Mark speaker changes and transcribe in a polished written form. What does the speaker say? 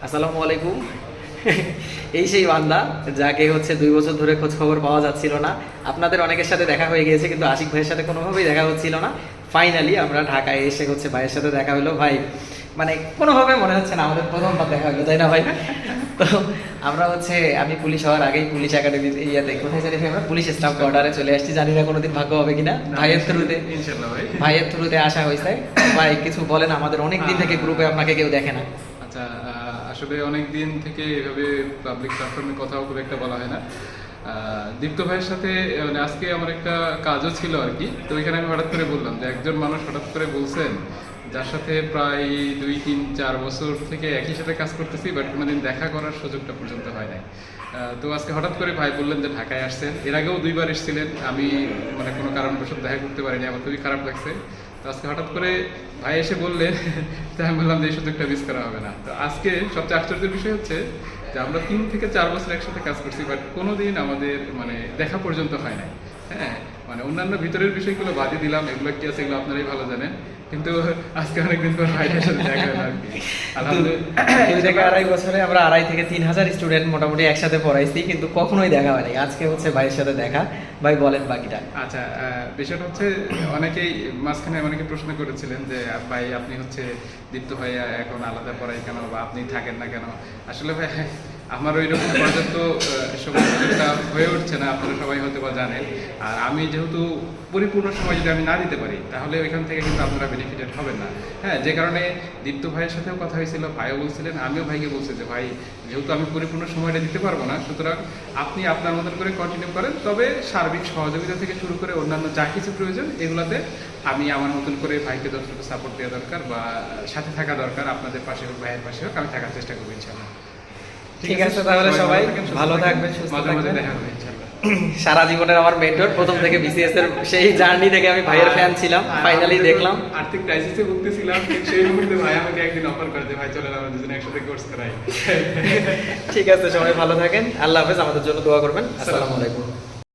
Speaker 1: আসসালামু আলাইকুম। এই সেই বান্দা যাকে হচ্ছে 2 বছর ধরে খোঁজ খবর পাওয়া যাচ্ছিল না। আপনাদের অনেকের সাথে দেখা হয়ে গিয়েছে, কিন্তু আশিক ভাইয়ের সাথে কোনোভাবেই দেখা হচ্ছিল না। ফাইনালি আমরা ঢাকায় এসে হচ্ছে ভাইয়ের সাথে দেখা হলো। ভাই মানে কোনোভাবে মনে হচ্ছে না আমাদের প্রথমবার দেখা হলো, তাই না ভাই? তো আমরা হচ্ছে আমি পুলিশ হওয়ার আগেই পুলিশ একাডেমি ইয়াতে কোথায় জানি আমরা পুলিশ স্টাফ কোয়ার্টারে চলে আসছি। জানি না কোনোদিন ভাগ্য হবে কিনা। ভাইয়ের থ্রুতে
Speaker 2: ইনশাআল্লাহ ভাই।
Speaker 1: ভাইয়ের থ্রুতে আসা হয়েছে। ভাই কিছু বলেন, আমাদের অনেক দিন থেকে গ্রুপে আপনাকে কেউ দেখে না।
Speaker 2: আচ্ছা, আসলে অনেক দিন থেকে এভাবে পাবলিক প্ল্যাটফর্মে কথাও খুব একটা বলা হয় না। দীপ্ত ভাইয়ের সাথে মানে আজকে আমার একটা কাজও ছিল আর কি। তো এখানে আমি হঠাৎ করে বললাম যে একজন মানুষ হঠাৎ করে বলছেন যার সাথে প্রায় 2-3-4 বছর থেকে একই সাথে কাজ করতেছি, বাট কোনোদিন দেখা করার সুযোগটা পর্যন্ত হয় নাই। তো আজকে হঠাৎ করে ভাই বললেন যে ঢাকায় আসছেন। এর আগেও 2বার এসেছিলেন, আমি মানে কোনো কারণবশত দেখা করতে পারিনি, আমার খুবই খারাপ লাগছে। তো আজকে হঠাৎ করে ভাই এসে বললেন, তাই আমি বললাম যে এই সুযোগটা মিস করা হবে না। তো আজকে সবচেয়ে আশ্চর্যের বিষয় হচ্ছে যে আমরা 3 থেকে 4 বছর একসাথে কাজ করছি, বাট কোনোদিন আমাদের মানে দেখা পর্যন্ত হয় নাই। হ্যাঁ, মানে অন্যান্য ভিতরের বিষয়গুলো বাদই দিলাম, এগুলো কি আছে এগুলো আপনারাই ভালো জানেন। কিন্তু আজকে অনেকদিন পর ভাইয়ের সাথে দেখা হলো আর কি।
Speaker 1: দুই থেকে আড়াই বছরে আমরা 2,500 থেকে 3,000 স্টুডেন্ট মোটামুটি একসাথে পড়াইছি, কিন্তু কখনোই দেখা হয়নি। আজকে হচ্ছে ভাইয়ের সাথে দেখা। ভাই বলেন বাকিটা।
Speaker 2: আচ্ছা, বিষয়টা হচ্ছে অনেকেই মাঝখানে অনেকে প্রশ্ন করেছিলেন যে ভাই আপনি হচ্ছে দীপ্ত ভাইয়া এখন আলাদা পড়াই কেন, বা আপনি থাকেন না কেন। আসলে ভাই আমার ওই রকম পর্যাপ্ত সময়টা হয়ে উঠছে না, আপনারা সবাই হয়তো বা জানেন। আর আমি যেহেতু পরিপূর্ণ সময় যদি আমি না দিতে পারি, তাহলে ওইখান থেকে কিন্তু আপনারা বেনিফিটেড হবেন না। হ্যাঁ, যে কারণে দীপ্ত ভাইয়ের সাথেও কথা হয়েছিল, ভাইও বলছিলেন, আমিও ভাইকে বলছি যে ভাই যেহেতু আমি পরিপূর্ণ সময়টা দিতে পারবো না, সুতরাং আপনি আপনার মতন করে কন্টিনিউ করেন। তবে সার্বিক সহযোগিতা থেকে শুরু করে অন্যান্য যা কিছু প্রয়োজন এগুলোতে আমি আমার মতন করে ভাইকে যতটুকু সাপোর্ট দেওয়া দরকার বা সাথে থাকা দরকার, আপনাদের পাশে হোক ভাইয়ের পাশে হোক, আমি থাকার চেষ্টা করবো ইনশাআল্লাহ।
Speaker 1: ঠিক আছে, তাহলে সবাই ভালো থাকবেন, সুস্থ
Speaker 2: মাঝে মাঝে
Speaker 1: থাকবেন।
Speaker 2: দেখা হবে ইনশাআল্লাহ।
Speaker 1: সারা জীবনের আমার মেন্টর, প্রথম থেকে বিসিএস এর সেই জার্নি থেকে আমি ভাইয়ের ফ্যান ছিলাম, ফাইনালি দেখলাম।
Speaker 2: আর্থিক ক্রাইসিসে ভুগতেছিলাম, ঠিক সেই মুহূর্তে ভাই আমাকে একদিন অফার করে যে ভাই চলেন আমরা দুজনে একসাথে কোর্স করাই।
Speaker 1: ঠিক আছে, সবাই ভালো থাকেন, আল্লাহ হাফেজ, আমাদের জন্য দোয়া করবেন। আসসালামু আলাইকুম।